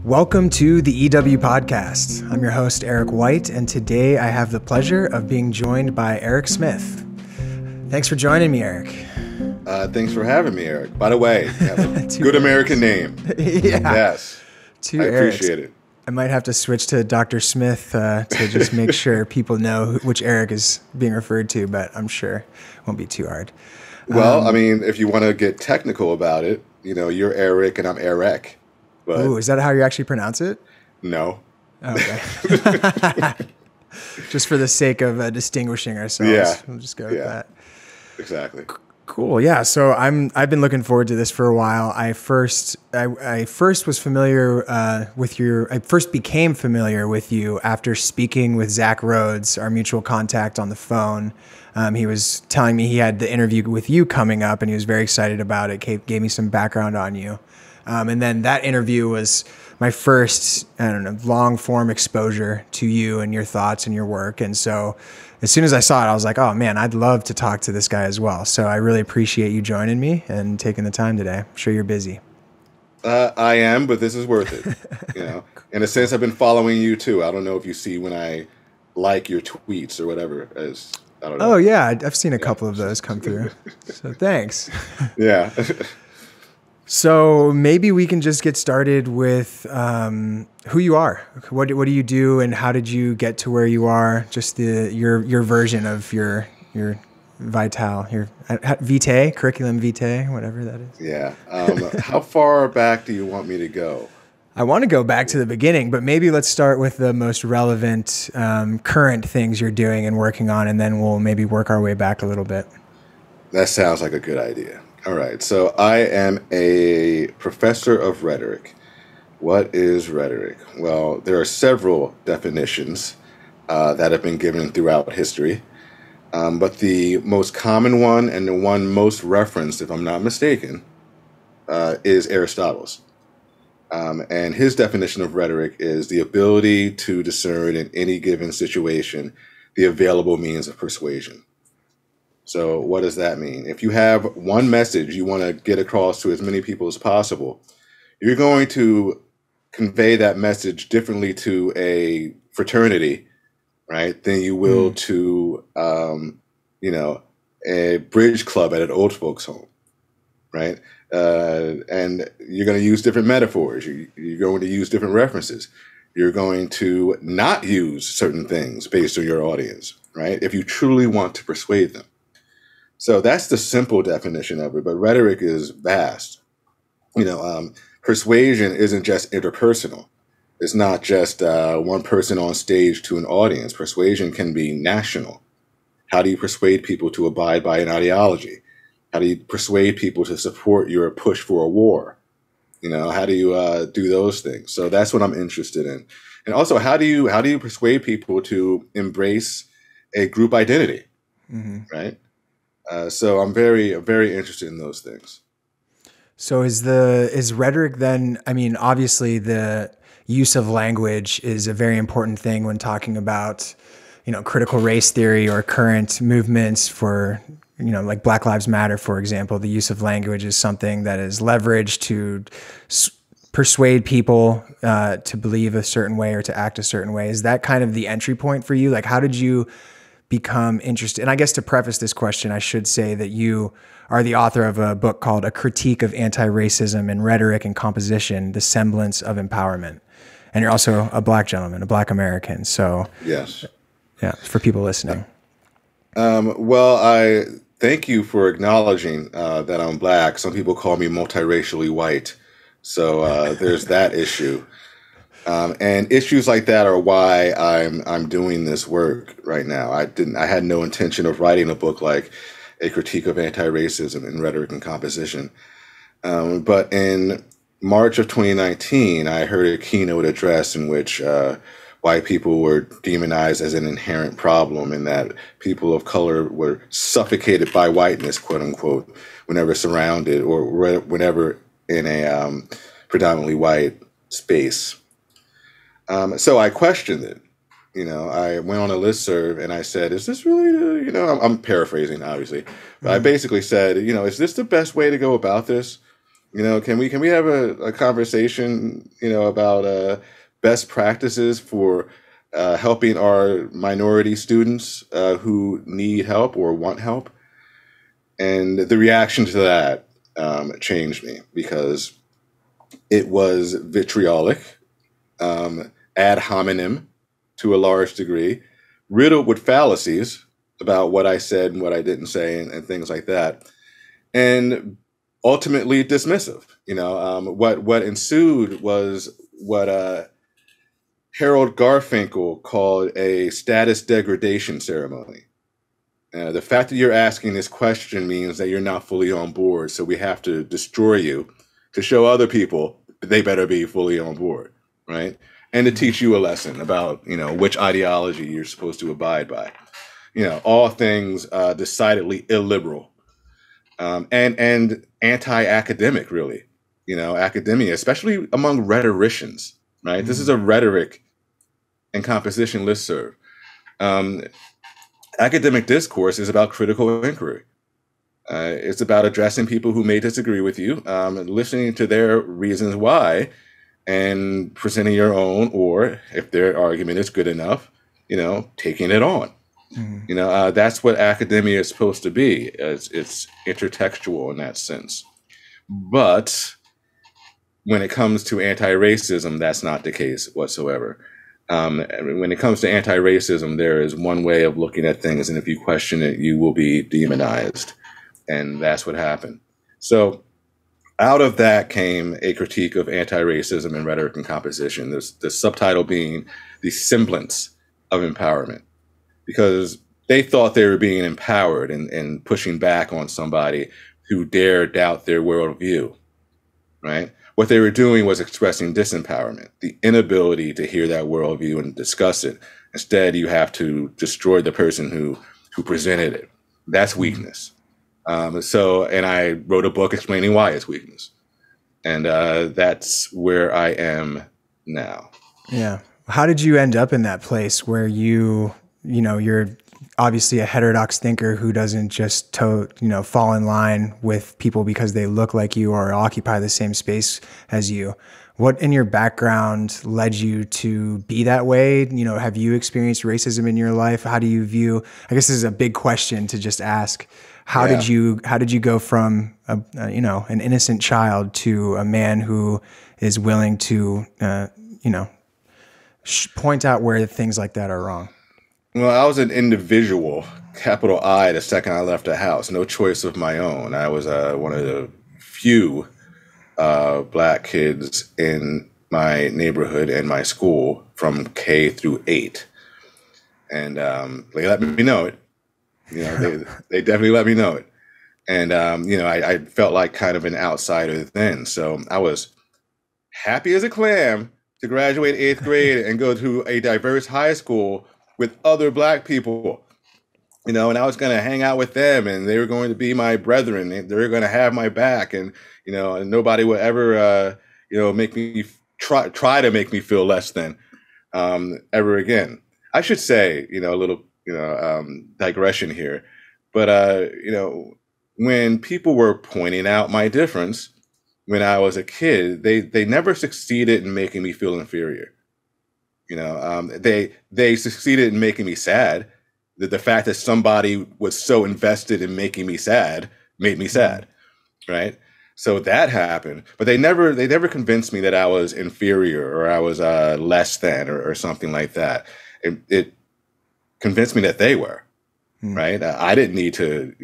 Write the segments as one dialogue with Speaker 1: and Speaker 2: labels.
Speaker 1: Welcome to the EW Podcast. I'm your host, Eric White, and today I have the pleasure of being joined by Erec Smith. Thanks for joining me, Eric.
Speaker 2: Thanks for having me, Eric. By the way, you have a good American name.
Speaker 1: Yeah.
Speaker 2: Yes.
Speaker 1: Two
Speaker 2: I
Speaker 1: Erics.
Speaker 2: appreciate it.
Speaker 1: I might have to switch to Dr. Smith to just make sure people know which Eric is being referred to, but I'm sure it won't be too hard.
Speaker 2: Well, I mean, if you want to get technical about it, you know, you're Eric and I'm Erec. But
Speaker 1: Ooh, is that how you actually pronounce it?
Speaker 2: no.
Speaker 1: Okay. Just for the sake of distinguishing ourselves.
Speaker 2: Yeah.
Speaker 1: We'll just go with that.
Speaker 2: Exactly.
Speaker 1: Cool. Yeah. So I've been looking forward to this for a while. I first was familiar with your. I first became familiar with you after speaking with Zach Rhodes, our mutual contact, on the phone. He was telling me he had the interview with you coming up, and he was very excited about it. Gave me some background on you, and then that interview was my first, long form exposure to you and your thoughts and your work. And so as soon as I saw it, I was like, oh man, I'd love to talk to this guy as well. So I really appreciate you joining me and taking the time today. I'm sure you're busy.
Speaker 2: I am, but this is worth it. You know, in a sense, I've been following you too. I don't know if you see when I like your tweets or whatever. I don't know.
Speaker 1: Oh yeah, I've seen a couple of those come through. So thanks.
Speaker 2: Yeah.
Speaker 1: So maybe we can just get started with who you are. What do you do, and how did you get to where you are? Just your version of your vital, your vitae, curriculum vitae, whatever that is.
Speaker 2: Yeah. How far back do you want me to go?
Speaker 1: I want to go back to the beginning, but maybe let's start with the most relevant current things you're doing and working on, and then we'll maybe work our way back a little bit.
Speaker 2: That sounds like a good idea. All right. So I am a professor of rhetoric. What is rhetoric? Well, there are several definitions that have been given throughout history. But the most common one, and the one most referenced, if I'm not mistaken, is Aristotle's. And his definition of rhetoric is the ability to discern in any given situation the available means of persuasion. So what does that mean? If you have one message you want to get across to as many people as possible, you're going to convey that message differently to a fraternity, right, than you will to, a bridge club at an old folks home, right? And you're going to use different metaphors. You're going to use different references. You're going to not use certain things based on your audience, right, if you truly want to persuade them. So that's the simple definition of it, but rhetoric is vast. Persuasion isn't just interpersonal. It's not just one person on stage to an audience. Persuasion can be national. How do you persuade people to abide by an ideology? How do you persuade people to support your push for a war? How do you do those things? So that's what I'm interested in. And also, how do you persuade people to embrace a group identity, right? So I'm very interested in those things.
Speaker 1: So is rhetoric then, I mean, obviously the use of language is a very important thing when talking about, critical race theory or current movements for, like Black Lives Matter, for example. The use of language is something that is leveraged to persuade people to believe a certain way or to act a certain way. Is that kind of the entry point for you? Like, how did you become interested? And I guess to preface this question, I should say that you are the author of a book called A Critique of Anti-Racism in Rhetoric and Composition, The Semblance of Empowerment. And you're also a Black gentleman, a Black American. So
Speaker 2: yes.
Speaker 1: Yeah, for people listening.
Speaker 2: Well, I thank you for acknowledging that I'm Black. Some people call me multiracially white. So there's that issue. And issues like that are why I'm doing this work right now. I had no intention of writing a book like A Critique of Anti-Racism in Rhetoric and Composition. But in March of 2019, I heard a keynote address in which white people were demonized as an inherent problem, and that people of color were suffocated by whiteness, quote unquote, whenever surrounded or whenever in a predominantly white space. So I questioned it. I went on a listserv and I said, is this really, I'm paraphrasing, obviously. But I basically said, is this the best way to go about this? Can we have a conversation, about best practices for helping our minority students who need help or want help? And the reaction to that changed me because it was vitriolic, ad hominem to a large degree, riddled with fallacies about what I said and what I didn't say and things like that, and ultimately dismissive. What ensued was what Harold Garfinkel called a status degradation ceremony. The fact that you're asking this question means that you're not fully on board, so we have to destroy you to show other people that they better be fully on board, right? And to teach you a lesson about, which ideology you're supposed to abide by. All things decidedly illiberal, and anti-academic, really. Academia, especially among rhetoricians, right? This is a rhetoric and composition listserv. Academic discourse is about critical inquiry. It's about addressing people who may disagree with you, listening to their reasons why, and presenting your own, or if their argument is good enough, taking it on. That's what academia is supposed to be. It's intertextual in that sense. But when it comes to anti-racism, that's not the case whatsoever. When it comes to anti-racism, there is one way of looking at things, and if you question it, you will be demonized. And that's what happened. So out of that came a critique of anti-racism in rhetoric and composition, the subtitle being the semblance of empowerment, because they thought they were being empowered and pushing back on somebody who dared doubt their worldview, right? What they were doing was expressing disempowerment, the inability to hear that worldview and discuss it. Instead, you have to destroy the person who presented it. That's weakness. And I wrote a book explaining why it's weakness. And that's where I am now.
Speaker 1: Yeah. How did you end up in that place where you're obviously a heterodox thinker who doesn't just fall in line with people because they look like you or occupy the same space as you? What in your background led you to be that way? Have you experienced racism in your life? How do you view, I guess this is a big question to just ask. How did you go from an innocent child to a man who is willing to point out where things like that are wrong?
Speaker 2: Well, I was an individual, capital I, the second I left the house. No choice of my own. I was one of the few Black kids in my neighborhood and my school from K through 8. And they let me know it. They definitely let me know it. And, I felt like kind of an outsider then. So I was happy as a clam to graduate 8th grade and go to a diverse high school with other Black people, and I was going to hang out with them, and they were going to be my brethren. They were going to have my back, and, and nobody would ever, make me try to make me feel less than ever again. I should say, a little, digression here, but, when people were pointing out my difference when I was a kid, they never succeeded in making me feel inferior. They succeeded in making me sad. The fact that somebody was so invested in making me sad made me sad, right? So that happened, but they never convinced me that I was inferior or I was less than or something like that. It convinced me that they were, right? I didn't need to,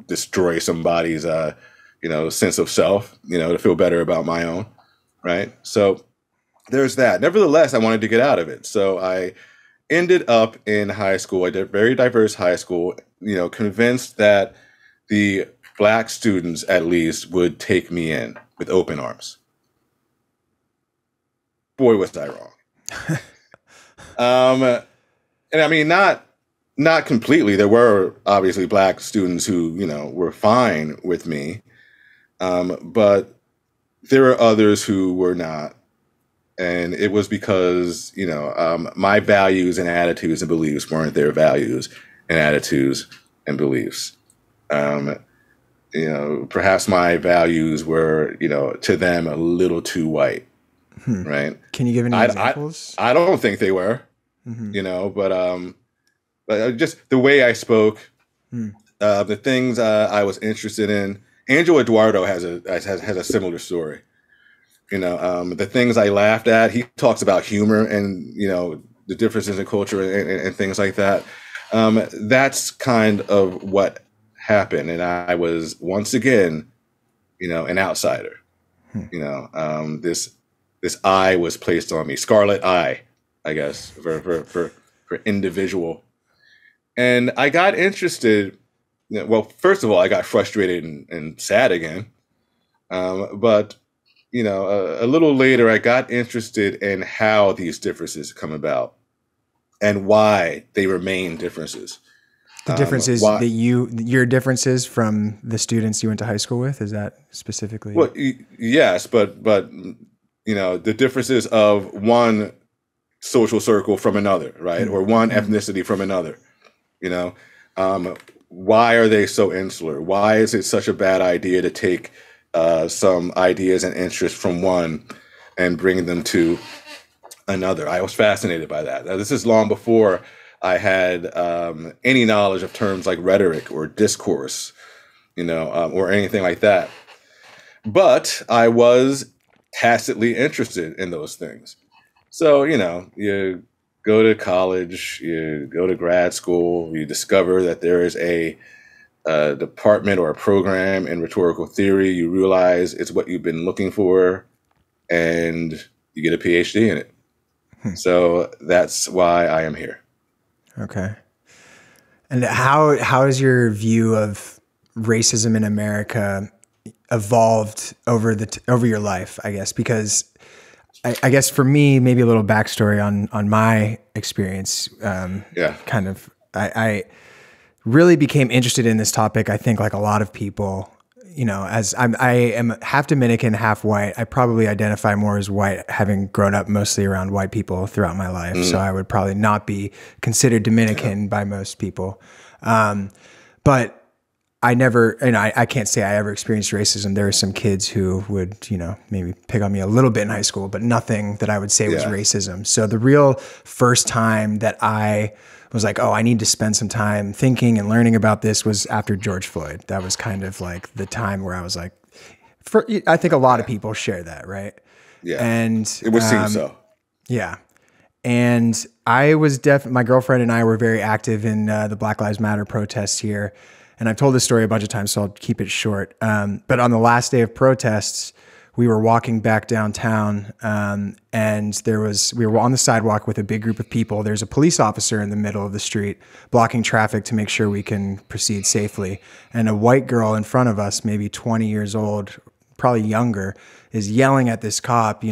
Speaker 2: destroy somebody's, sense of self, to feel better about my own, right? So there's that. Nevertheless, I wanted to get out of it. So I ended up in high school, a very diverse high school, convinced that the Black students, at least, would take me in with open arms. Boy, was I wrong. And I mean, not completely. There were obviously Black students who, were fine with me. But there were others who were not. And it was because, my values and attitudes and beliefs weren't their values and attitudes and beliefs. perhaps my values were, to them a little too white, right?
Speaker 1: Can you give any examples?
Speaker 2: I don't think they were, but just the way I spoke, the things I was interested in. Angelo Eduardo has a similar story. The things I laughed at. He talks about humor and the differences in culture and things like that. That's kind of what happened, and I was once again, an outsider. This eye was placed on me, scarlet eye, I guess, for individual. And I got interested. Well, first of all, I got frustrated and sad again. But a little later, I got interested in how these differences come about and why they remain differences.
Speaker 1: The differences that your differences from the students you went to high school with, is that specifically?
Speaker 2: Well, yes, but the differences of one social circle from another, right? Or one ethnicity from another. Why are they so insular? Why is it such a bad idea to take some ideas and interests from one and bring them to another? I was fascinated by that. Now, this is long before I had any knowledge of terms like rhetoric or discourse, or anything like that. But I was tacitly interested in those things. So, you go to college, you go to grad school, you discover that there is a department or a program in rhetorical theory. You realize it's what you've been looking for, and you get a PhD in it. So that's why I am here.
Speaker 1: Okay. And how has your view of racism in America evolved over your life, I guess? Because I guess for me, maybe a little backstory on my experience. Kind of, I really became interested in this topic. I think like a lot of people, as I am half Dominican, half white. I probably identify more as white, having grown up mostly around white people throughout my life. So I would probably not be considered Dominican by most people. But I never, I can't say I ever experienced racism. There were some kids who would, maybe pick on me a little bit in high school, but nothing that I would say was racism. So the real first time that I was like, oh, I need to spend some time thinking and learning about this was after George Floyd. That was kind of like the time where I was like, I think a lot of people share that, right?
Speaker 2: Yeah.
Speaker 1: And
Speaker 2: it would seem so.
Speaker 1: Yeah. And I was my girlfriend and I were very active in the Black Lives Matter protests here. And I've told this story a bunch of times, so I'll keep it short. But on the last day of protests, we were walking back downtown, and we were on the sidewalk with a big group of people. There's a police officer in the middle of the street blocking traffic to make sure we can proceed safely. And a white girl in front of us, maybe 20 years old, probably younger, is yelling at this cop,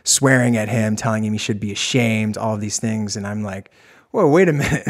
Speaker 1: swearing at him, telling him he should be ashamed, all of these things. And I'm like, whoa, wait a minute.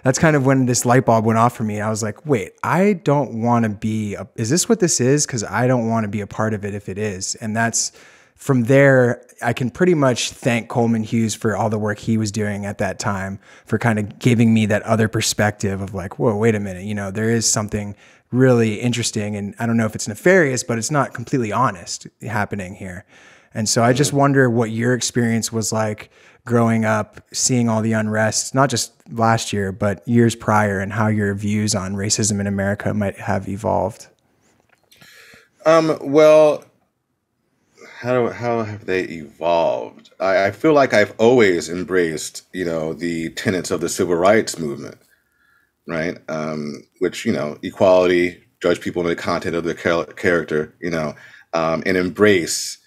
Speaker 1: That's kind of when this light bulb went off for me. I was like, wait, I don't want to be, is this what this is? Because I don't want to be a part of it if it is. And that's, from there, I can pretty much thank Coleman Hughes for all the work he was doing at that time, for kind of giving me that other perspective of like, whoa, wait a minute, there is something really interesting. And I don't know if it's nefarious, but it's not completely honest happening here. And so I just wonder what your experience was like growing up, seeing all the unrest, not just last year, but years prior, and how your views on racism in America might have evolved.
Speaker 2: Well, how have they evolved? I feel like I've always embraced, the tenets of the civil rights movement, right? Which, equality, judge people in the content of their character, and embrace,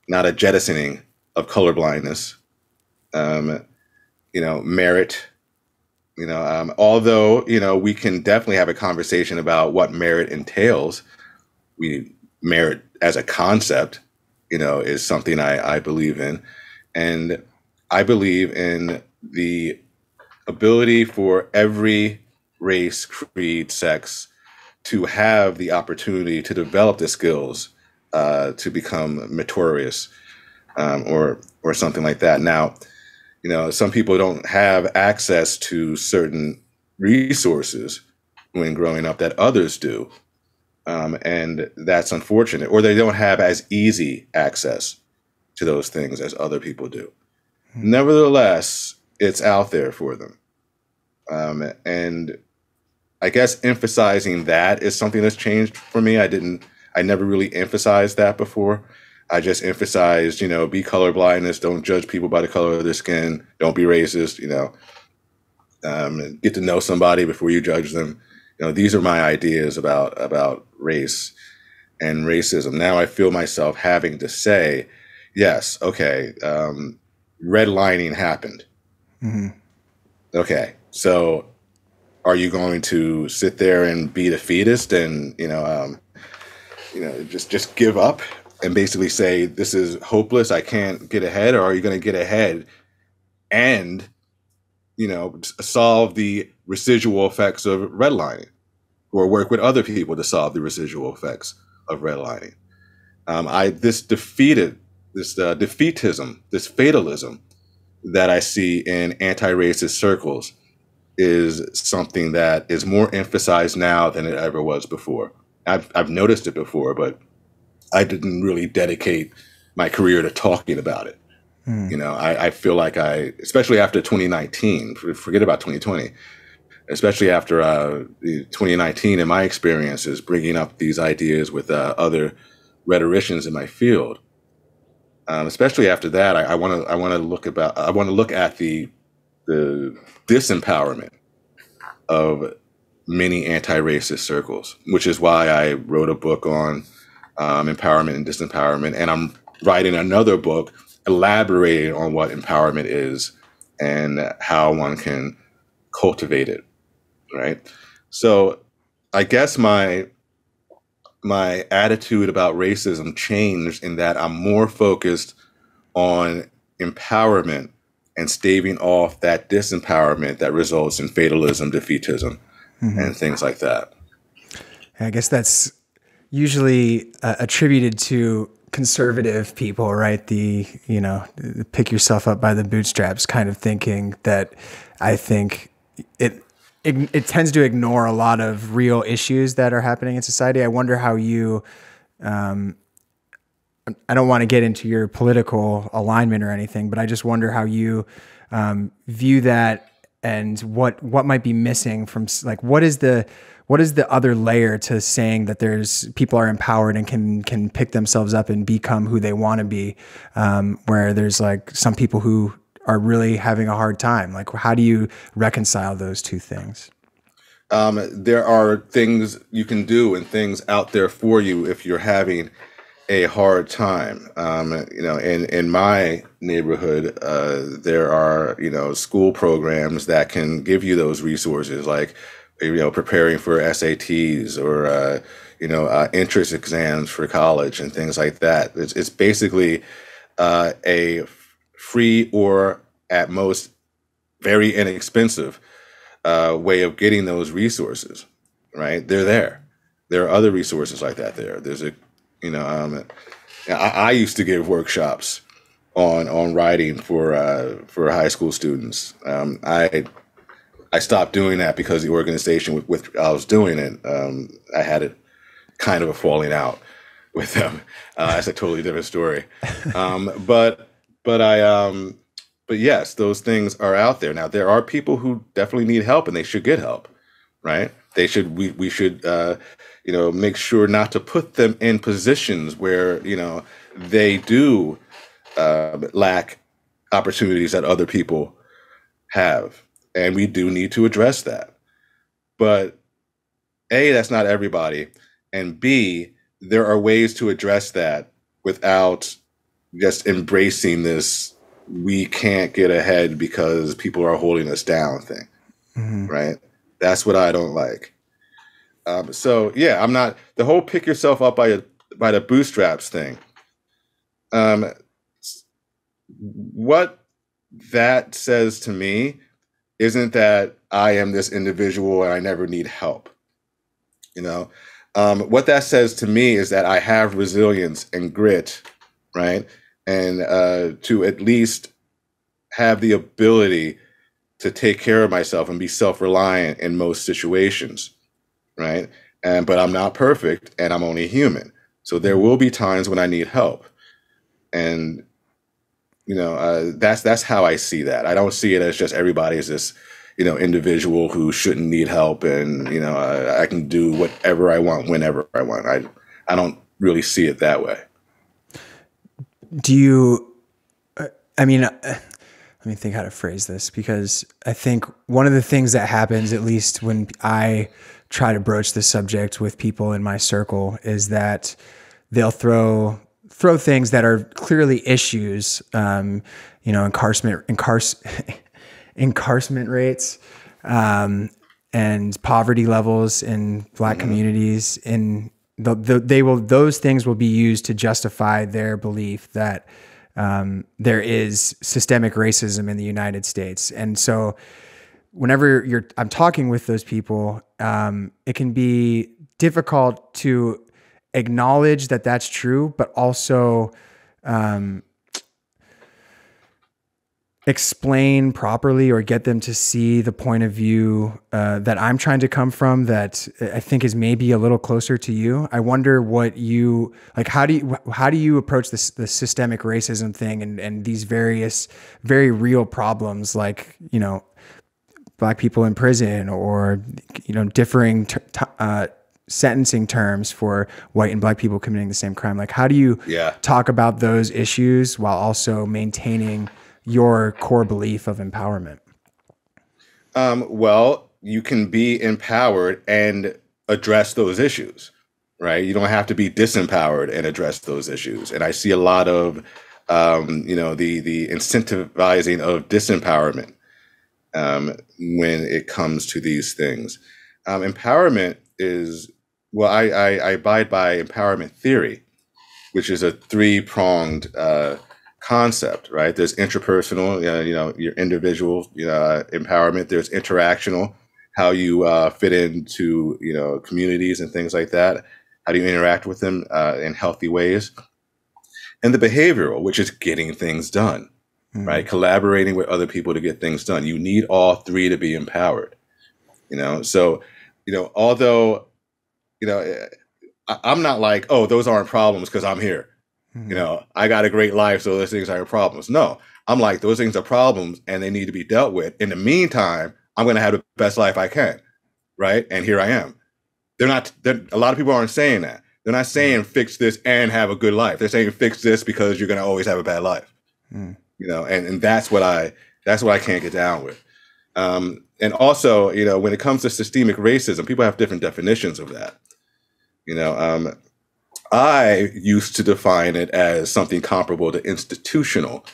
Speaker 2: not a jettisoning of colorblindness. Merit, although, we can definitely have a conversation about what merit entails. Merit as a concept, is something I believe in. And I believe in the ability for every race, creed, sex to have the opportunity to develop the skills to become meritorious, or something like that. Now, some people don't have access to certain resources when growing up that others do. And that's unfortunate, or they don't have as easy access to those things as other people do. Nevertheless, it's out there for them. And I guess emphasizing that is something that's changed for me. I never really emphasized that before. I just emphasized, be colorblindness, don't judge people by the color of their skin, don't be racist, get to know somebody before you judge them. These are my ideas about race and racism. Now I feel myself having to say, yes, okay, redlining happened.
Speaker 1: Mm-hmm.
Speaker 2: Okay, so are you going to sit there and be defeatist and just give up and basically say this is hopeless, I can't get ahead? Or are you going to get ahead and solve the residual effects of redlining, or work with other people to solve the residual effects of redlining? This defeatism, this fatalism that I see in anti-racist circles is something that is more emphasized now than it ever was before. I've noticed it before, but I didn't really dedicate my career to talking about it. I feel like especially after 2019, forget about 2020, especially after 2019, in my experiences, bringing up these ideas with other rhetoricians in my field, especially after that, I want to look at the disempowerment of many anti-racist circles, which is why I wrote a book on empowerment and disempowerment, and I'm writing another book elaborating on what empowerment is and how one can cultivate it, right? So I guess my attitude about racism changed in that I'm more focused on empowerment and staving off that disempowerment that results in fatalism, defeatism, and things like that.
Speaker 1: I guess that's usually attributed to conservative people, right? The pick yourself up by the bootstraps kind of thinking that I think it tends to ignore a lot of real issues that are happening in society. I wonder how you, I don't want to get into your political alignment or anything, but I just wonder how you view that and what might be missing from, like, what is the other layer to saying that there's people are empowered and can pick themselves up and become who they want to be, where there's like some people who are really having a hard time. Like, how do you reconcile those two things?
Speaker 2: There are things you can do and things out there for you if you're having a hard time. In my neighborhood, there are, school programs that can give you those resources, like, preparing for SATs or, entrance exams for college and things like that. It's basically a free or at most very inexpensive way of getting those resources, right? They're there. There are other resources like that there. There's I used to give workshops on writing for high school students. I stopped doing that because the organization with I was doing it, I had a kind of a falling out with them. That's a totally different story. But yes, those things are out there. Now, there are people who definitely need help, and they should get help, right? We should make sure not to put them in positions where, they do lack opportunities that other people have. And we do need to address that. But A, that's not everybody. And B, there are ways to address that without just embracing this we can't get ahead because people are holding us down thing, right? That's what I don't like. So yeah, I'm not the whole pick yourself up by the bootstraps thing. What that says to me isn't that I am this individual and I never need help. What that says to me is that I have resilience and grit, right? And to at least have the ability to take care of myself and be self-reliant in most situations, right? but I'm not perfect, and I'm only human. So there will be times when I need help, and that's how I see that. I don't see it as just everybody is this individual who shouldn't need help, and I can do whatever I want whenever I want. I don't really see it that way.
Speaker 1: Do you? I mean, let me think how to phrase this, because I think one of the things that happens, at least when I try to broach this subject with people in my circle, is that they'll throw things that are clearly issues, incarcerament rates, and poverty levels in Black communities. And those things will be used to justify their belief that there is systemic racism in the United States. And so whenever I'm talking with those people, it can be difficult to acknowledge that that's true, but also explain properly or get them to see the point of view that I'm trying to come from, that I think is maybe a little closer to you. I wonder what you like. How do you approach the systemic racism thing and these various very real problems, like Black people in prison, or differing sentencing terms for white and Black people committing the same crime? Like, how do you talk about those issues while also maintaining your core belief of empowerment?
Speaker 2: Well, you can be empowered and address those issues, right? You don't have to be disempowered and address those issues. And I see a lot of, the incentivizing of disempowerment when it comes to these things. Empowerment is, I abide by empowerment theory, which is a three-pronged concept, right? There's interpersonal, your individual empowerment. There's interactional, how you fit into communities and things like that. How do you interact with them in healthy ways? And the behavioral, which is getting things done, right? Collaborating with other people to get things done. You need all three to be empowered. So although I'm not like, oh, those aren't problems because I'm here. I got a great life, so those things aren't problems. No, I'm like, those things are problems and they need to be dealt with. In the meantime, I'm going to have the best life I can, right? And here I am. A lot of people aren't saying that. They're not saying fix this and have a good life. They're saying fix this because you're going to always have a bad life. And that's what I can't get down with. And also, when it comes to systemic racism, people have different definitions of that. I used to define it as something comparable to institutional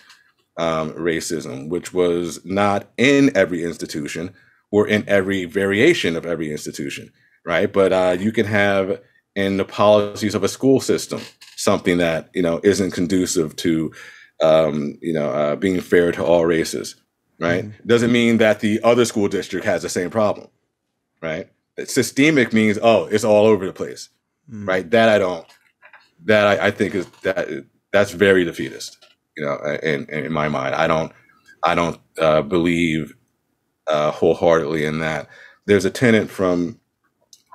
Speaker 2: racism, which was not in every institution or in every variation of every institution, right? But you can have in the policies of a school system something that isn't conducive to being fair to all races, right? Doesn't mean that the other school district has the same problem, right? Systemic means, oh, it's all over the place, right? I think that's very defeatist, in my mind. I don't believe wholeheartedly in that. There's a tenet from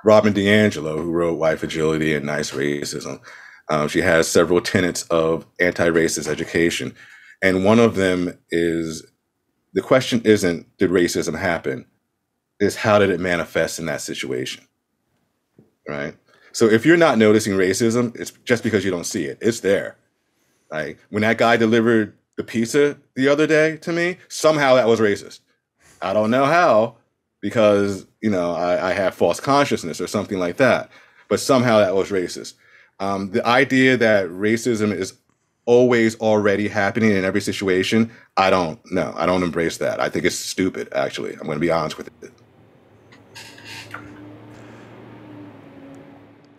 Speaker 2: Robin DiAngelo, who wrote White Fragility and Nice Racism. She has several tenets of anti-racist education. And one of them is, the question isn't, did racism happen? Is how did it manifest in that situation, right? So if you're not noticing racism, it's just because you don't see it. It's there. Like when that guy delivered the pizza the other day to me, somehow that was racist. I don't know how, because, I have false consciousness or something like that. But somehow that was racist. The idea that racism is always already happening in every situation, I don't embrace that. I think it's stupid, actually. I'm going to be honest with it.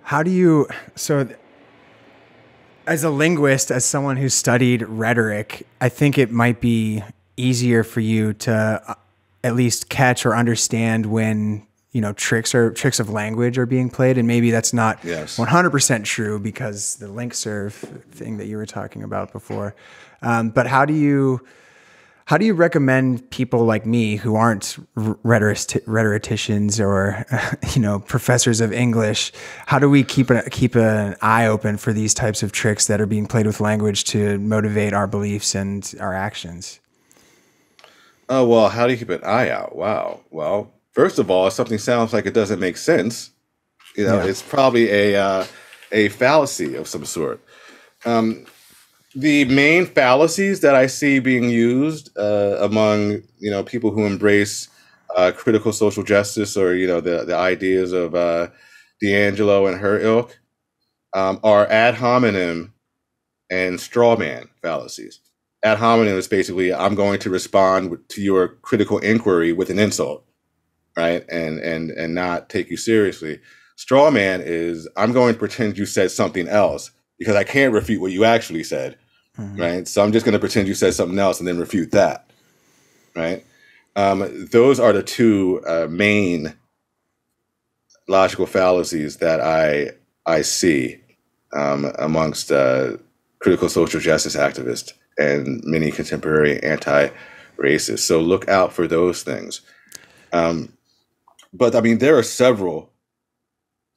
Speaker 1: How do you, as a linguist, as someone who studied rhetoric, I think it might be easier for you to at least catch or understand when, tricks of language are being played. And maybe that's not 100% true, because the link serve thing that you were talking about before. But how do you How do you recommend people like me who aren't rhetoricians or, professors of English? How do we keep an eye open for these types of tricks that are being played with language to motivate our beliefs and our actions?
Speaker 2: Oh, well, how do you keep an eye out? Wow. Well, first of all, if something sounds like it doesn't make sense,
Speaker 1: Yeah.
Speaker 2: it's probably a fallacy of some sort. The main fallacies that I see being used among people who embrace critical social justice, or the ideas of D'Angelo and her ilk, are ad hominem and straw man fallacies. Ad hominem is basically, I'm going to respond to your critical inquiry with an insult, right, and not take you seriously. Straw man is, I'm going to pretend you said something else because I can't refute what you actually said. Right. So I'm just going to pretend you said something else and then refute that. Right. Those are the two main logical fallacies that I see amongst critical social justice activists and many contemporary anti-racists. So look out for those things. But I mean, there are several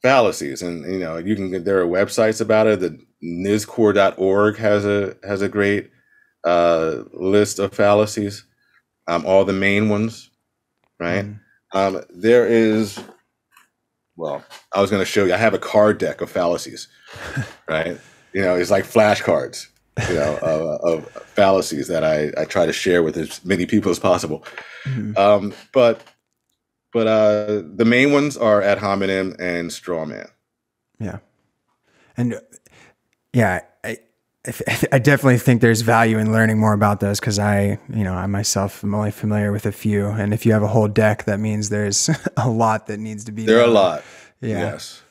Speaker 2: fallacies, and there are websites about it. The nizcore.org has a great list of fallacies, all the main ones, right? There is, well, I was going to show you, I have a card deck of fallacies, right? It's like flashcards, of fallacies that I try to share with as many people as possible. But the main ones are ad hominem and straw man.
Speaker 1: Yeah. And yeah, I definitely think there's value in learning more about those, because I myself am only familiar with a few. And if you have a whole deck, that means there's a lot that needs to be
Speaker 2: There
Speaker 1: known.
Speaker 2: are a lot.
Speaker 1: Yeah.
Speaker 2: Yes.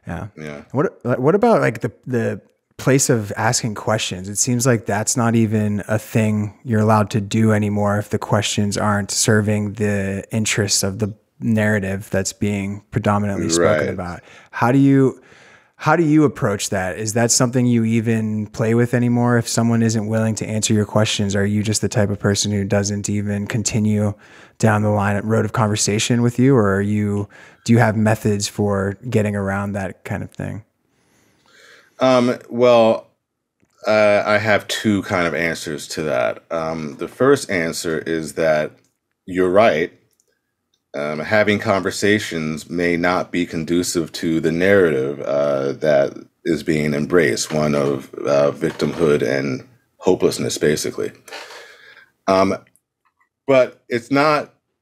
Speaker 1: Yeah.
Speaker 2: Yeah.
Speaker 1: What about like the place of asking questions? It seems like that's not even a thing you're allowed to do anymore if the questions aren't serving the interests of the narrative that's being predominantly spoken about. How do you approach that? Is that something you even play with anymore? If someone isn't willing to answer your questions, are you just the type of person who doesn't even continue down the road of conversation with you? Or do you have methods for getting around that kind of thing?
Speaker 2: Well, I have two kind of answers to that. The first answer is that you're right. Having conversations may not be conducive to the narrative that is being embraced, one of victimhood and hopelessness, basically. But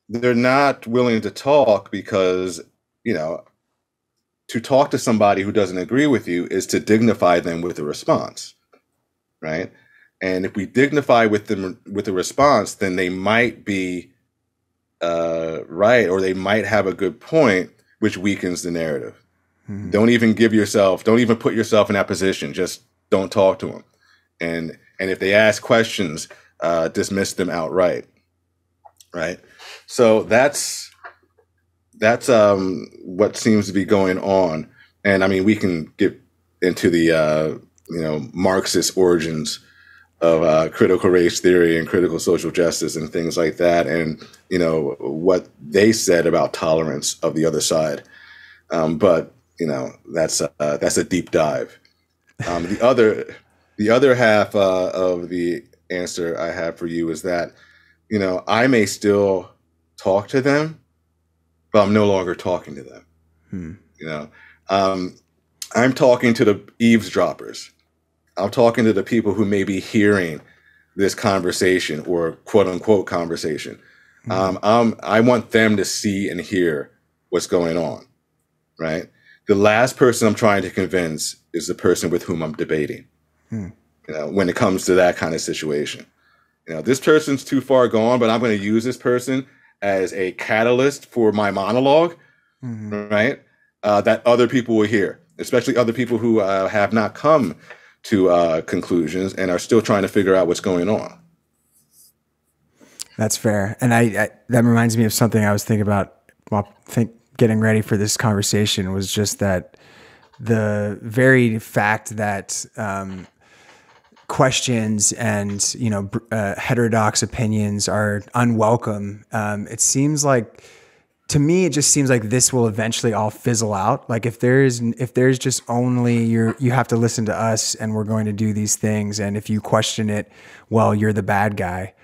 Speaker 2: they're not willing to talk because, to talk to somebody who doesn't agree with you is to dignify them with a response, right? And if we dignify with them with a response, then they might be right, or they might have a good point, which weakens the narrative. Don't even put yourself in that position. Just don't talk to them. And if they ask questions, dismiss them outright. Right. So that's what seems to be going on. And I mean, we can get into the Marxist origins of critical race theory and critical social justice and things like that, and what they said about tolerance of the other side. But that's a deep dive. The other half of the answer I have for you is that I may still talk to them, but I'm no longer talking to them. I'm talking to the eavesdroppers. I'm talking to the people who may be hearing this conversation, or quote unquote conversation. I want them to see and hear what's going on, right? The last person I'm trying to convince is the person with whom I'm debating, when it comes to that kind of situation. This person's too far gone, but I'm going to use this person as a catalyst for my monologue, right? That other people will hear, especially other people who have not come to conclusions and are still trying to figure out what's going on.
Speaker 1: That's fair. And I that reminds me of something I was thinking about while getting ready for this conversation, was just that the very fact that questions and, heterodox opinions are unwelcome. It seems like, to me, it just seems like this will eventually all fizzle out. Like if there's just only you have to listen to us and we're going to do these things. And if you question it, well, you're the bad guy.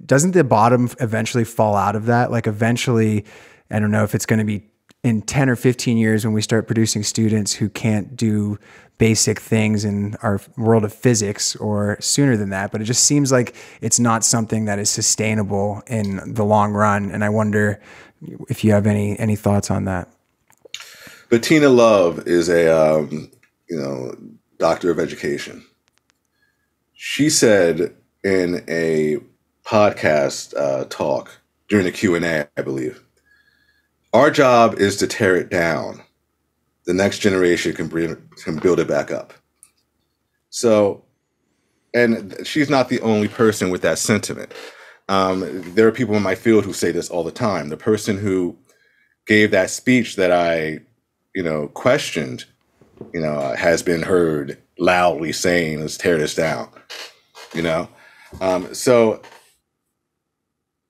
Speaker 1: Doesn't the bottom eventually fall out of that? Like eventually, I don't know if it's going to be in 10 or 15 years when we start producing students who can't do basic things in our world of physics, or sooner than that. But it just seems like it's not something that is sustainable in the long run. And I wonder if you have any thoughts on that.
Speaker 2: Bettina Love is a doctor of education. She said in a podcast talk during the Q&A, I believe, our job is to tear it down. The next generation can build it back up. So, and she's not the only person with that sentiment. There are people in my field who say this all the time. The person who gave that speech that I, questioned, has been heard loudly saying, let's tear this down, So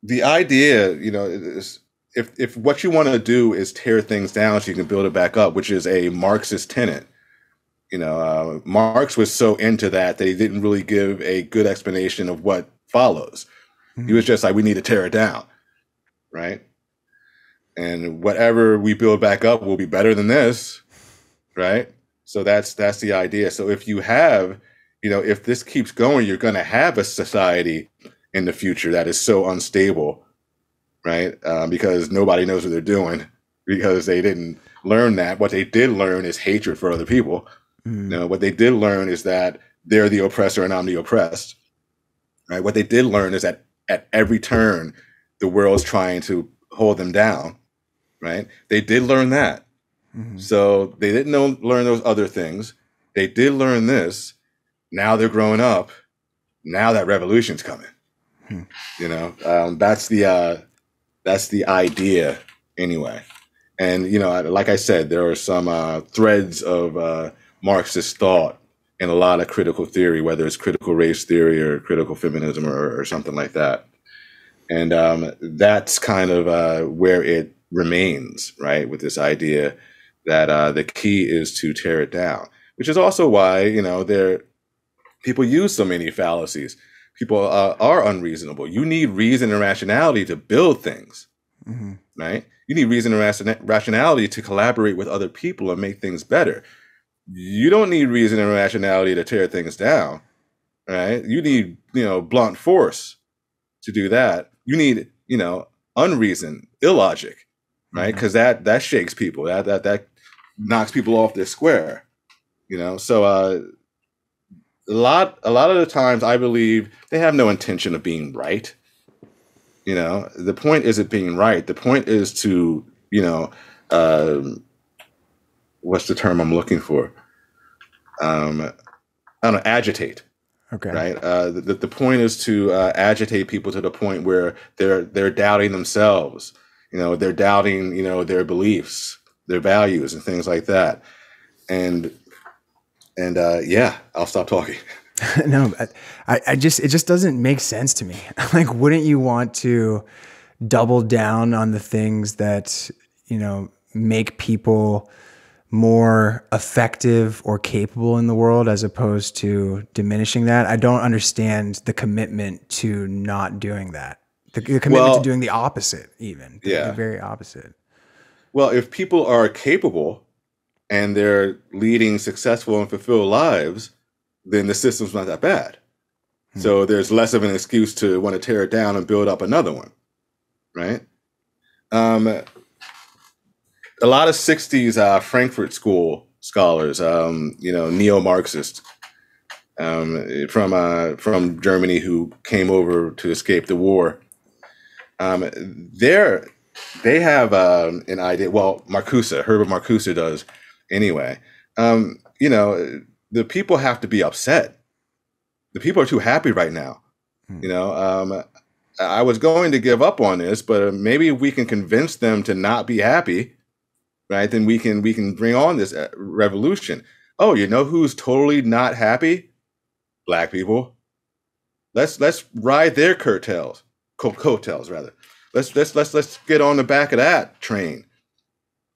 Speaker 2: the idea, is if what you want to do is tear things down so you can build it back up, which is a Marxist tenet, Marx was so into that he didn't really give a good explanation of what follows. He was just like, we need to tear it down, right? And whatever we build back up will be better than this, right? So that's the idea. So if you have, if this keeps going, you're going to have a society in the future that is so unstable, right? Because nobody knows what they're doing, because they didn't learn that. What they did learn is hatred for other people. What they did learn is that they're the oppressor and I'm the oppressed, right? What they did learn is that at every turn, the world's trying to hold them down, right? They did learn that. So they didn't learn those other things. They did learn this. Now they're growing up. Now that revolution's coming. That's the idea anyway. And, like I said, there are some threads of Marxist thought in a lot of critical theory, whether it's critical race theory or critical feminism or something like that. And that's kind of where it remains, right, with this idea that the key is to tear it down, which is also why, people use so many fallacies. People are unreasonable. You need reason and rationality to build things, right? You need reason and rationality to collaborate with other people and make things better. You don't need reason and rationality to tear things down, right? You need, blunt force to do that. You need, unreason, illogic, right? Because that shakes people. That knocks people off their square, So a lot of the times, I believe they have no intention of being right. The point isn't being right. The point is to, what's the term I'm looking for? I don't know, agitate.
Speaker 1: Okay.
Speaker 2: Right. The point is to agitate people to the point where they're doubting themselves. They're doubting, their beliefs, their values, and things like that. And I'll stop talking.
Speaker 1: No, it just doesn't make sense to me. Like, wouldn't you want to double down on the things that, make people more effective or capable in the world, as opposed to diminishing that? I don't understand the commitment to not doing that. The commitment to doing the opposite, even. The very opposite.
Speaker 2: Well, if people are capable and they're leading successful and fulfilled lives, then the system's not that bad. So there's less of an excuse to want to tear it down and build up another one, right? A lot of 60s Frankfurt School scholars, neo-Marxist from Germany who came over to escape the war, they have an idea. Well, Herbert Marcuse does anyway. The people have to be upset. The people are too happy right now. I was going to give up on this, but maybe if we can convince them to not be happy, right, then we can bring on this revolution. Oh, who's totally not happy? black people. Let's ride their coattails rather. Let's get on the back of that train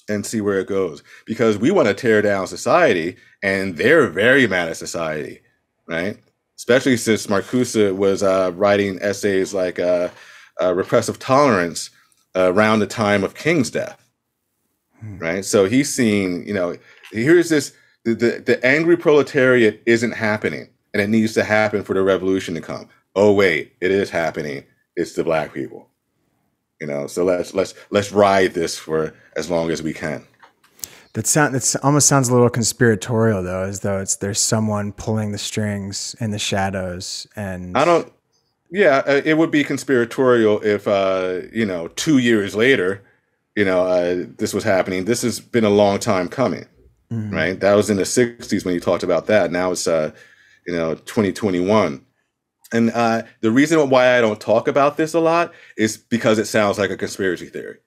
Speaker 2: and see where it goes, because we want to tear down society, and they're very mad at society, right? Especially since Marcuse was writing essays like Repressive Tolerance around the time of King's death, right? So he's seen, here's this, the angry proletariat isn't happening, and it needs to happen for the revolution to come. Oh, wait, it is happening. It's the black people. So let's ride this for as long as we can.
Speaker 1: That almost sounds a little conspiratorial, though, as though there's someone pulling the strings in the shadows. And
Speaker 2: it would be conspiratorial if 2 years later, this was happening. This has been a long time coming, right? That was in the 60s when you talked about that. Now it's 2021. And the reason why I don't talk about this a lot is because it sounds like a conspiracy theory.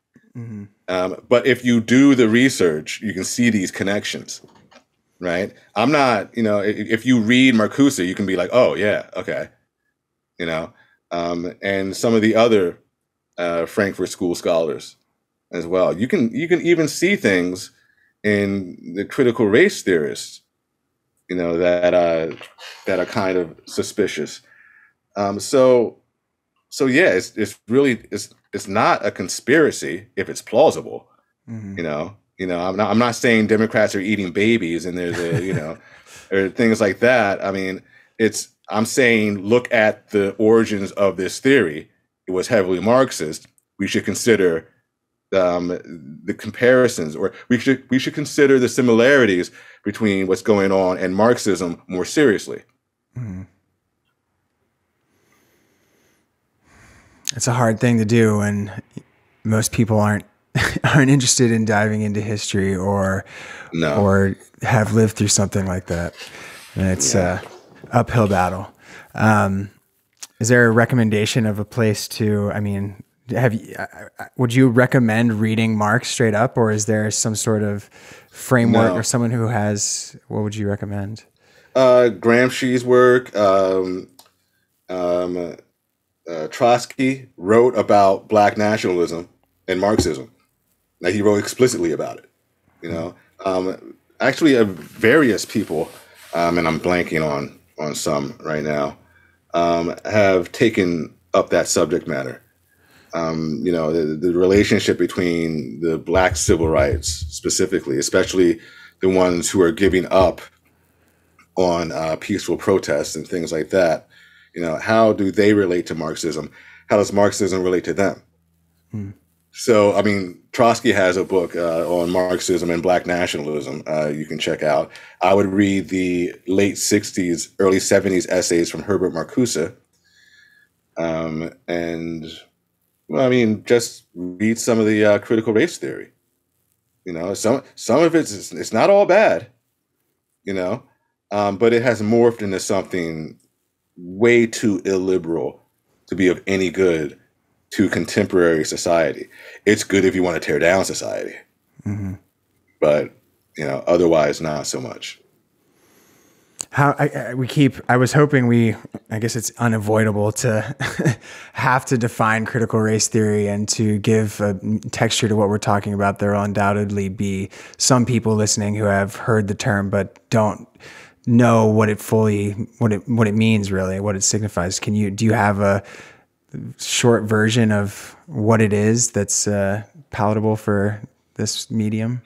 Speaker 2: But if you do the research, you can see these connections, right? I'm not, if you read Marcuse, you can be like, oh, yeah, okay. And some of the other Frankfurt School scholars as well. You can even see things in the critical race theorists, that are kind of suspicious. So yeah, it's really it's not a conspiracy if it's plausible. I'm not saying Democrats are eating babies and there's or things like that. I mean, I'm saying look at the origins of this theory. It was heavily Marxist. We should consider the comparisons, or we should consider the similarities between what's going on and Marxism more seriously.
Speaker 1: It's a hard thing to do when most people aren't interested in diving into history or have lived through something like that. And it's a uphill battle. Is there a recommendation of a place to, would you recommend reading Marx straight up, or is there some sort of framework or someone who has, what would you recommend?
Speaker 2: Gramsci's work, Trotsky wrote about Black nationalism and Marxism. Now, he wrote explicitly about it. Actually, various people, and I'm blanking on some right now, have taken up that subject matter. The relationship between the Black civil rights, specifically, especially the ones who are giving up on peaceful protests and things like that. How do they relate to Marxism? How does Marxism relate to them? So, Trotsky has a book on Marxism and Black nationalism you can check out. I would read the late 60s, early 70s essays from Herbert Marcuse. Just read some of the critical race theory. Some of it's not all bad, but it has morphed into something way too illiberal to be of any good to contemporary society. It's good if you want to tear down society, but otherwise not so much.
Speaker 1: I was hoping I guess it's unavoidable to have to define critical race theory and to give a texture to what we're talking about. There'll undoubtedly be some people listening who have heard the term but don't know what it means, really, what it signifies. Do you have a short version of what it is that's palatable for this medium?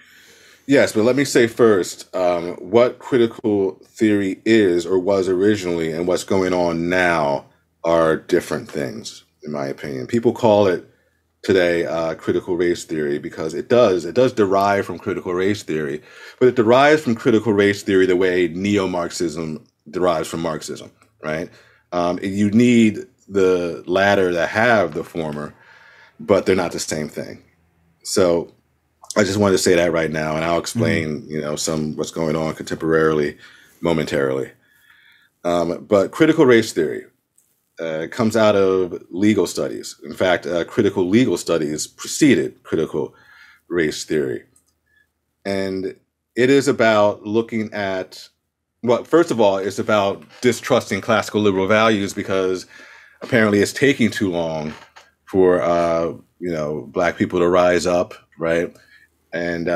Speaker 2: Yes, but let me say first what critical theory is or was originally and what's going on now are different things, in my opinion. People call it today critical race theory because it does derive from critical race theory, but it derives from critical race theory the way neo-Marxism derives from Marxism, right? You need the latter to have the former, but they're not the same thing. So I just wanted to say that right now, and I'll explain, some what's going on contemporarily, momentarily. But critical race theory comes out of legal studies. In fact, critical legal studies preceded critical race theory. And it is about looking at Well, first of all, it's about distrusting classical liberal values because apparently it's taking too long for Black people to rise up, right? And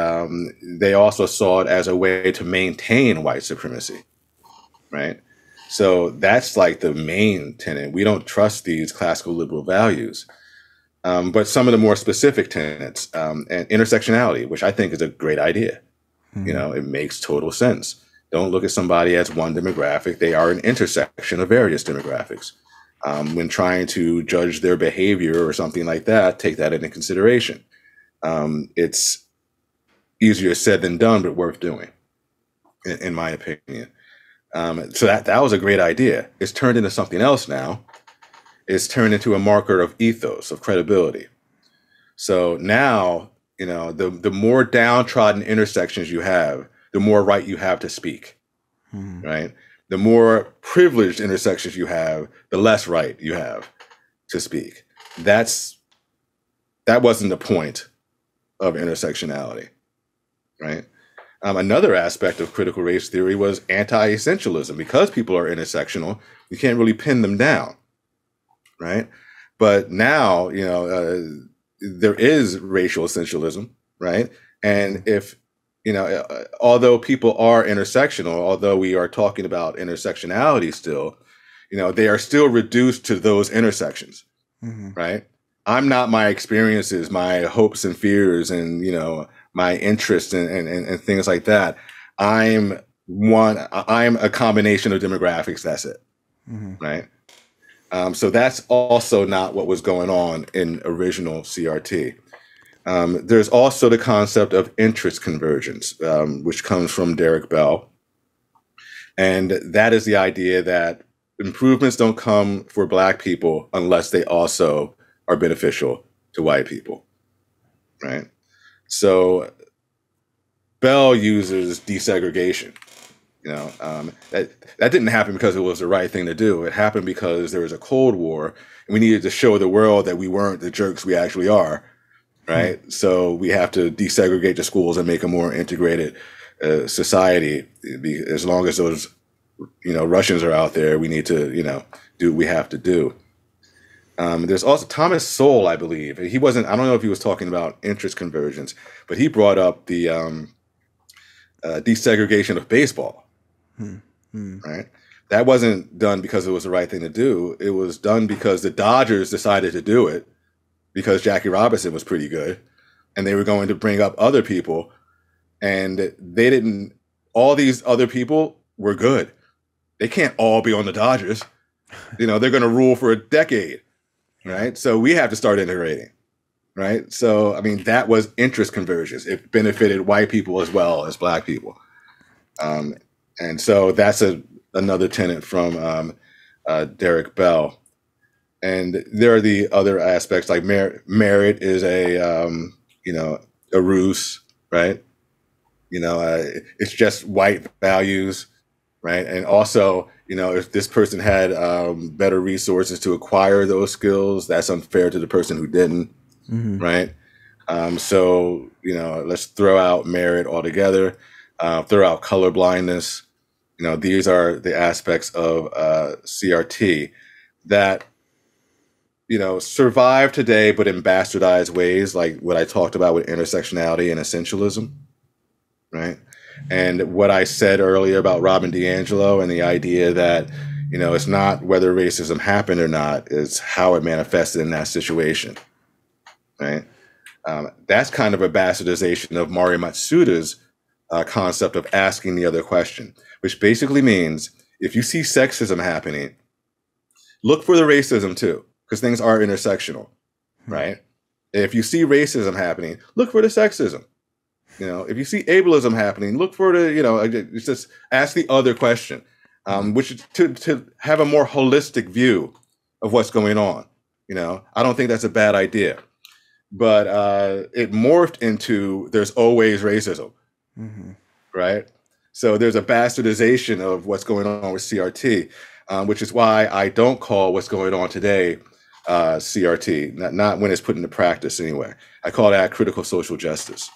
Speaker 2: they also saw it as a way to maintain white supremacy, right? So that's like the main tenet. We don't trust these classical liberal values. But some of the more specific tenets and intersectionality, which I think is a great idea.
Speaker 1: Mm-hmm.
Speaker 2: It makes total sense. Don't look at somebody as one demographic. They are an intersection of various demographics. When trying to judge their behavior or something like that, take that into consideration. It's easier said than done, but worth doing, in my opinion. So that was a great idea. It's turned into something else now. It's turned into a marker of ethos, of credibility. So now, the more downtrodden intersections you have, the more right you have to speak, right? The more privileged intersections you have, the less right you have to speak. That wasn't the point of intersectionality, right? Another aspect of critical race theory was anti-essentialism. Because people are intersectional, you can't really pin them down, right? But now, there is racial essentialism, right? And if, although people are intersectional, although we are talking about intersectionality still, they are still reduced to those intersections, right? I'm not my experiences, my hopes and fears, and, my interests and things like that. I'm a combination of demographics. That's it, right? So that's also not what was going on in original CRT. There's also the concept of interest convergence, which comes from Derek Bell. And that is the idea that improvements don't come for Black people unless they also are beneficial to white people, right? So Bell uses desegregation. That didn't happen because it was the right thing to do. It happened because there was a Cold War, and we needed to show the world that we weren't the jerks we actually are, right? So we have to desegregate the schools and make a more integrated society. As long as those, Russians are out there, we need to, do what we have to do. There's also Thomas Sowell, I believe. I don't know if he was talking about interest convergence, but he brought up the desegregation of baseball. Right? That wasn't done because it was the right thing to do. It was done because the Dodgers decided to do it because Jackie Robinson was pretty good, and they were going to bring up other people, and all these other people were good. They can't all be on the Dodgers. They're going to rule for a decade, right? So we have to start integrating, right? So, that was interest convergence. It benefited white people as well as Black people. And so that's another tenet from Derek Bell. And there are the other aspects, like merit is a ruse, right? It's just white values, right? And also, if this person had better resources to acquire those skills, that's unfair to the person who didn't, right? So, let's throw out merit altogether, throw out colorblindness. These are the aspects of CRT that, survive today, but in bastardized ways, like what I talked about with intersectionality and essentialism, right? And what I said earlier about Robin DiAngelo and the idea that, it's not whether racism happened or not, it's how it manifested in that situation, right? That's kind of a bastardization of Mari Matsuda's concept of asking the other question, which basically means if you see sexism happening, look for the racism too, because things are intersectional, right? If you see racism happening, look for the sexism. If you see ableism happening, look for the, just ask the other question, which is to have a more holistic view of what's going on. I don't think that's a bad idea, but it morphed into there's always racism, right? So there's a bastardization of what's going on with CRT, which is why I don't call what's going on today CRT, not when it's put into practice anyway. I call that critical social justice.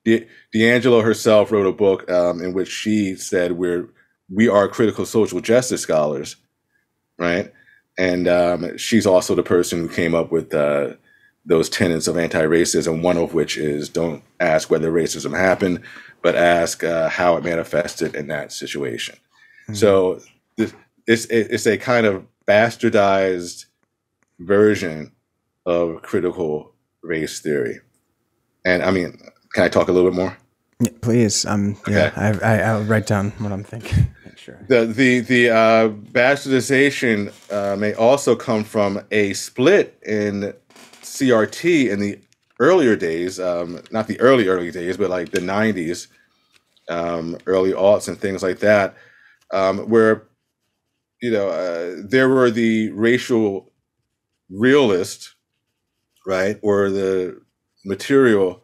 Speaker 2: DiAngelo herself wrote a book in which she said we're we are critical social justice scholars, right? And she's also the person who came up with those tenets of anti-racism, one of which is don't ask whether racism happened, but ask how it manifested in that situation. Mm-hmm. So it's a kind of bastardized version of critical race theory. And I mean, can I talk a little bit more?
Speaker 1: Yeah, please. Okay. I'll write down what I'm thinking. Sure.
Speaker 2: The bastardization may also come from a split in CRT in the earlier days, not the early days, but like the 90s, early aughts and things like that, where, there were the racial realist, right, or the material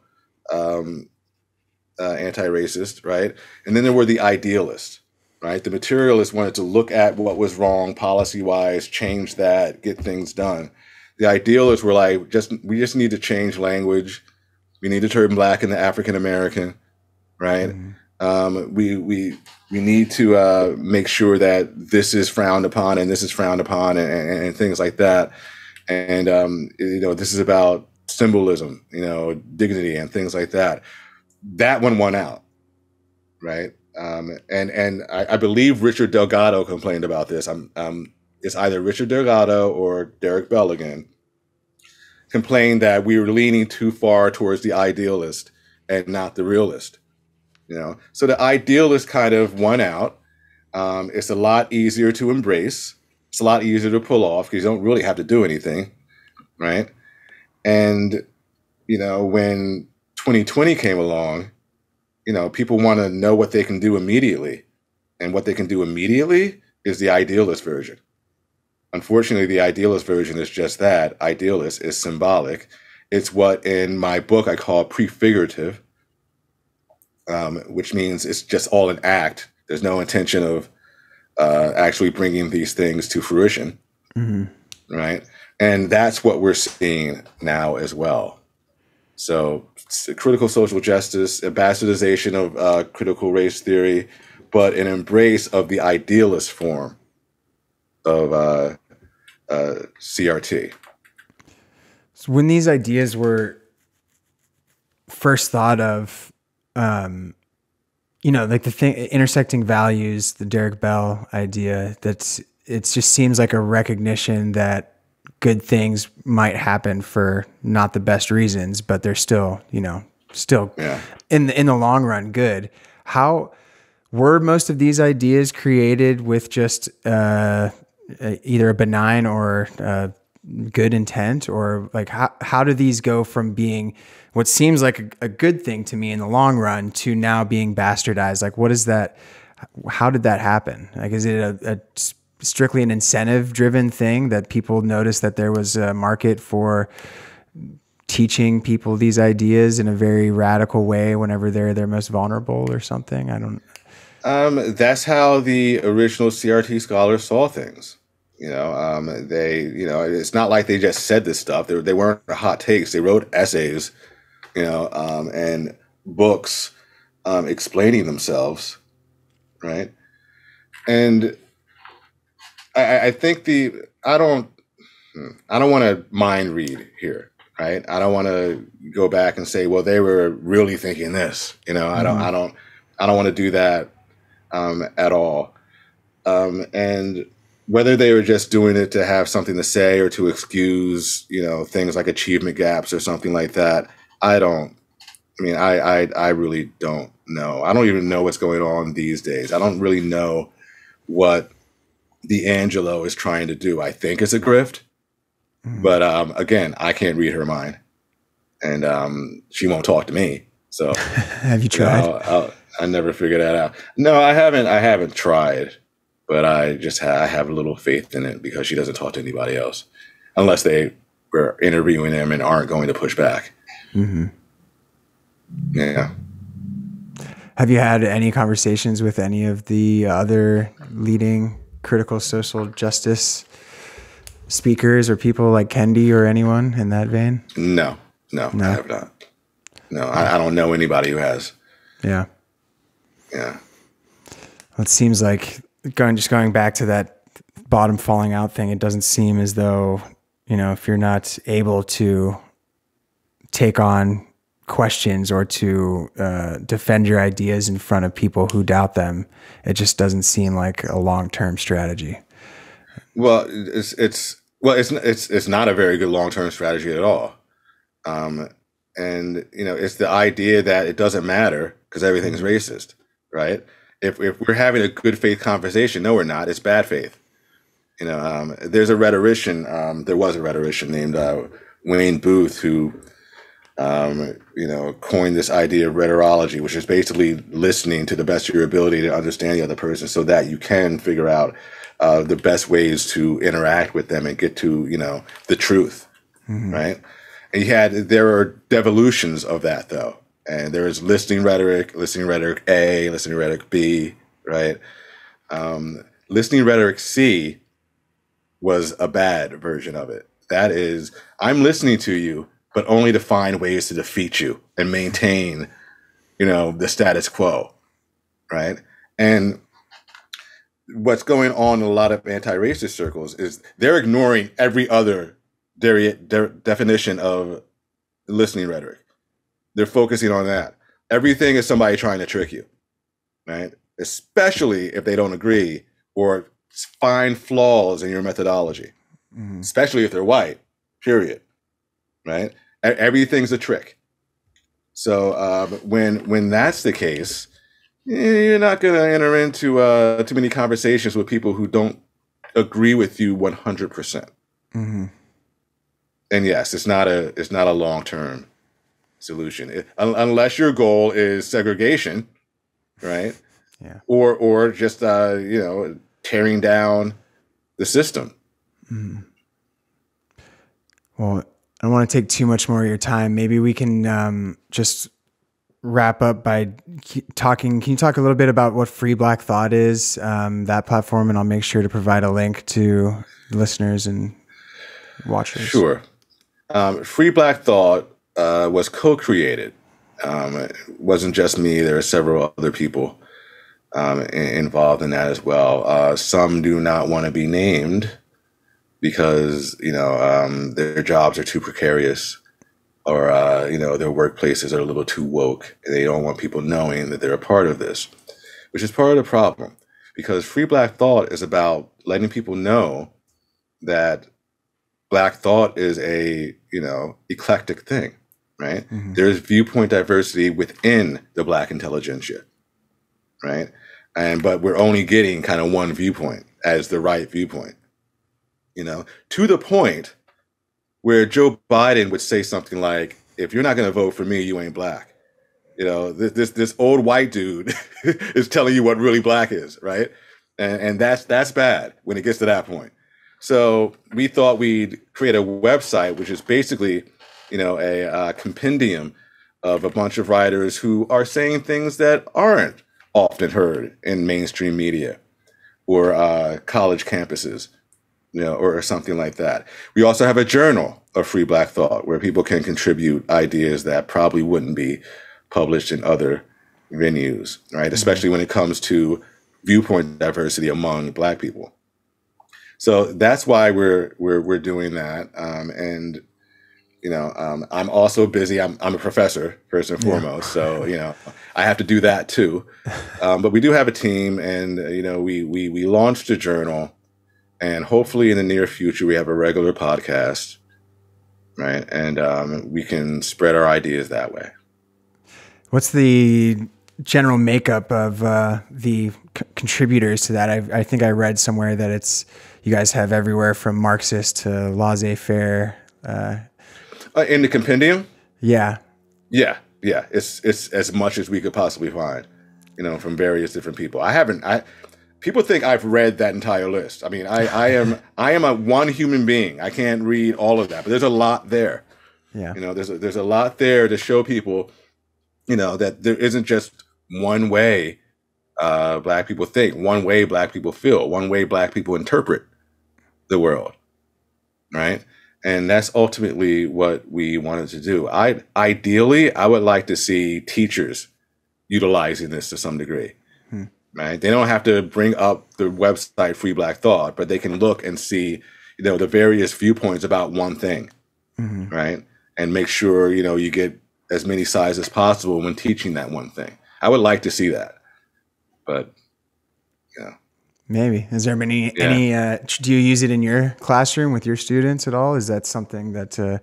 Speaker 2: anti-racist, right? And then there were the idealists, right? The materialists wanted to look at what was wrong policy-wise, change that, get things done. The idealists were like, we just need to change language. We need to turn Black into African American, right? Mm-hmm. We need to make sure that this is frowned upon and this is frowned upon and things like that. And this is about symbolism, dignity and things like that. That one won out, right? And I believe Richard Delgado complained about this. It's either Richard Delgado or Derek Bell again, complained that we were leaning too far towards the idealist and not the realist. So the idealist kind of won out. It's a lot easier to embrace. It's a lot easier to pull off because you don't really have to do anything, right? And when 2020 came along, people want to know what they can do immediately. And what they can do immediately is the idealist version. Unfortunately, the idealist version is just that. Idealist is symbolic. It's what in my book I call prefigurative, which means it's just all an act. There's no intention of actually bringing these things to fruition, right? And that's what we're seeing now as well. So critical social justice, a bastardization of critical race theory, but an embrace of the idealist form of CRT.
Speaker 1: So when these ideas were first thought of, like the thing, intersecting values, the Derek Bell idea, it just seems like a recognition that good things might happen for not the best reasons, but they're still, in the long run, good. How were most of these ideas created with just either a benign or good intent, or like how do these go from being what seems like a good thing to me in the long run to now being bastardized? Like, what is that? How did that happen? Like, is it a strictly an incentive-driven thing that people noticed that there was a market for teaching people these ideas in a very radical way whenever they're their most vulnerable or something? I don't.
Speaker 2: That's how the original CRT scholars saw things. They, it's not like they just said this stuff. They weren't hot takes. They wrote essays, and books explaining themselves, right? And I think I don't want to mind read here, right? I don't want to go back and say, well, they were really thinking this, I don't want to do that at all. And whether they were just doing it to have something to say or to excuse, things like achievement gaps or something like that, I really don't know. I don't even know what's going on these days. I don't really know what D'Angelo is trying to do. I think it's a grift, but again, I can't read her mind, and she won't talk to me. So,
Speaker 1: have you tried?
Speaker 2: I never figured that out. No, I haven't. I haven't tried, but I just I have a little faith in it because she doesn't talk to anybody else, unless they were interviewing them and aren't going to push back. Mm-hmm. Yeah.
Speaker 1: Have you had any conversations with any of the other leading critical social justice speakers or people like Kendi or anyone in that vein?
Speaker 2: No, I have not. No, I don't know anybody who has.
Speaker 1: Yeah.
Speaker 2: Yeah.
Speaker 1: It seems like going back to that bottom falling out thing, it doesn't seem as though, if you're not able to take on questions or to defend your ideas in front of people who doubt them, it just doesn't seem like a long-term strategy.
Speaker 2: Well, it's not a very good long-term strategy at all. And it's the idea that it doesn't matter because everything's racist, right? If we're having a good faith conversation, no, we're not. It's bad faith. There's a rhetorician. There was a rhetorician named Wayne Booth who, coined this idea of rhetorology, which is basically listening to the best of your ability to understand the other person, so that you can figure out the best ways to interact with them and get to the truth, right? And there are devolutions of that though. And there is listening rhetoric A, listening rhetoric B, right? Listening rhetoric C was a bad version of it. That is, I'm listening to you, but only to find ways to defeat you and maintain, the status quo, right? And what's going on in a lot of anti-racist circles is they're ignoring every other definition of listening rhetoric. They're focusing on that. Everything is somebody trying to trick you, right? Especially if they don't agree or find flaws in your methodology, especially if they're white, period, right? Everything's a trick. So when that's the case, you're not going to enter into too many conversations with people who don't agree with you 100%. And yes, it's not a long-term solution unless your goal is segregation, right?
Speaker 1: Yeah.
Speaker 2: Or just tearing down the system.
Speaker 1: Well, I don't want to take too much more of your time. Maybe we can just wrap up by talking. Can you talk a little bit about what Free Black Thought is, that platform, and I'll make sure to provide a link to listeners and watchers.
Speaker 2: Sure. Free Black Thought was co-created. It wasn't just me. There are several other people involved in that as well. Some do not want to be named because, their jobs are too precarious, or, their workplaces are a little too woke, and they don't want people knowing that they're a part of this, which is part of the problem, because Free Black Thought is about letting people know that Black thought is a, eclectic thing, right? There's viewpoint diversity within the Black intelligentsia, right? But we're only getting kind of one viewpoint as the right viewpoint, to the point where Joe Biden would say something like, if you're not going to vote for me, you ain't Black. This old white dude is telling you what really Black is, right? And that's bad when it gets to that point. So we thought we'd create a website, which is basically, a compendium of a bunch of writers who are saying things that aren't often heard in mainstream media or college campuses, or something like that. We also have a journal of Free Black Thought where people can contribute ideas that probably wouldn't be published in other venues, right? Especially when it comes to viewpoint diversity among Black people. So that's why we're doing that. I'm also busy. I'm a professor first and foremost. So, I have to do that too. But we do have a team, and, we launched a journal, and hopefully in the near future, we have a regular podcast, right? And we can spread our ideas that way.
Speaker 1: What's the general makeup of the contributors to that? I think I read somewhere that you guys have everywhere from Marxist to laissez-faire.
Speaker 2: In the compendium?
Speaker 1: Yeah.
Speaker 2: Yeah. It's as much as we could possibly find, from various different people. People think I've read that entire list. I mean, I am a one human being. I can't read all of that, but there's a lot there.
Speaker 1: Yeah.
Speaker 2: There's a lot there to show people, that there isn't just one way Black people think, one way Black people feel, one way Black people interpret the world, right? And that's ultimately what we wanted to do. Ideally, I would like to see teachers utilizing this to some degree, right? They don't have to bring up the website Free Black Thought, but they can look and see, the various viewpoints about one thing, right? And make sure, you get as many sides as possible when teaching that one thing. I would like to see that, but
Speaker 1: maybe. Has there been any, do you use it in your classroom with your students at all? Is that something that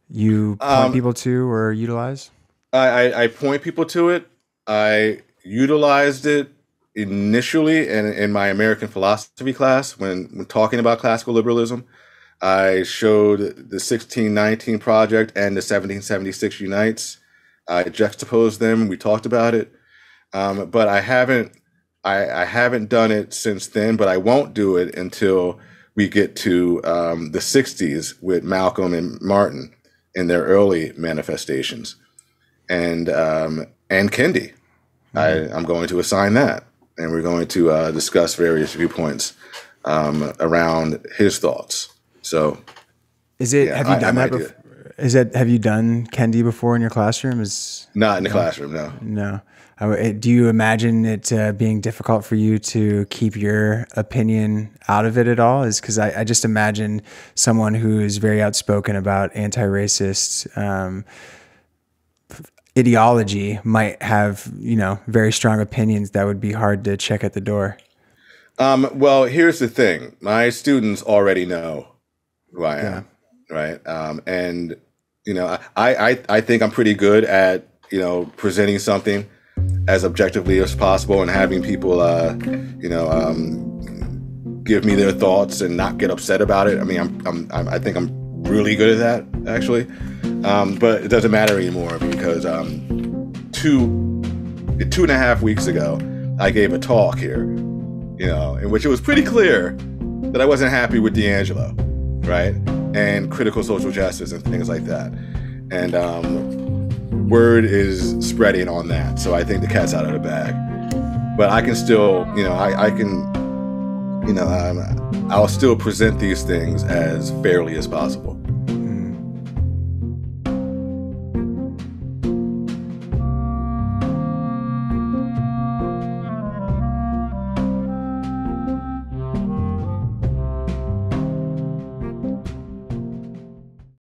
Speaker 1: you point people to or utilize?
Speaker 2: I point people to it. I utilized it initially in my American philosophy class when talking about classical liberalism. I showed the 1619 Project and the 1776 Unites. I juxtaposed them. We talked about it, but I haven't done it since then. But I won't do it until we get to the 60s with Malcolm and Martin in their early manifestations, and Kendi. I'm going to assign that, and we're going to discuss various viewpoints around his thoughts. So,
Speaker 1: have you done that before? Have you done Kendi before in your classroom?
Speaker 2: Not in the classroom, no.
Speaker 1: No. Do you imagine it being difficult for you to keep your opinion out of it at all? Because I just imagine someone who is very outspoken about anti-racist ideology might have, very strong opinions that would be hard to check at the door.
Speaker 2: Well, here's the thing. My students already know who I am, right? And, I think I'm pretty good at, presenting something as objectively as possible and having people, give me their thoughts and not get upset about it. I mean, I think I'm really good at that, actually. But it doesn't matter anymore because 2.5 weeks ago, I gave a talk here, in which it was pretty clear that I wasn't happy with D'Angelo, right? And critical social justice and things like that. And word is spreading on that. So I think the cat's out of the bag. But I can still, I'll still present these things as fairly as possible.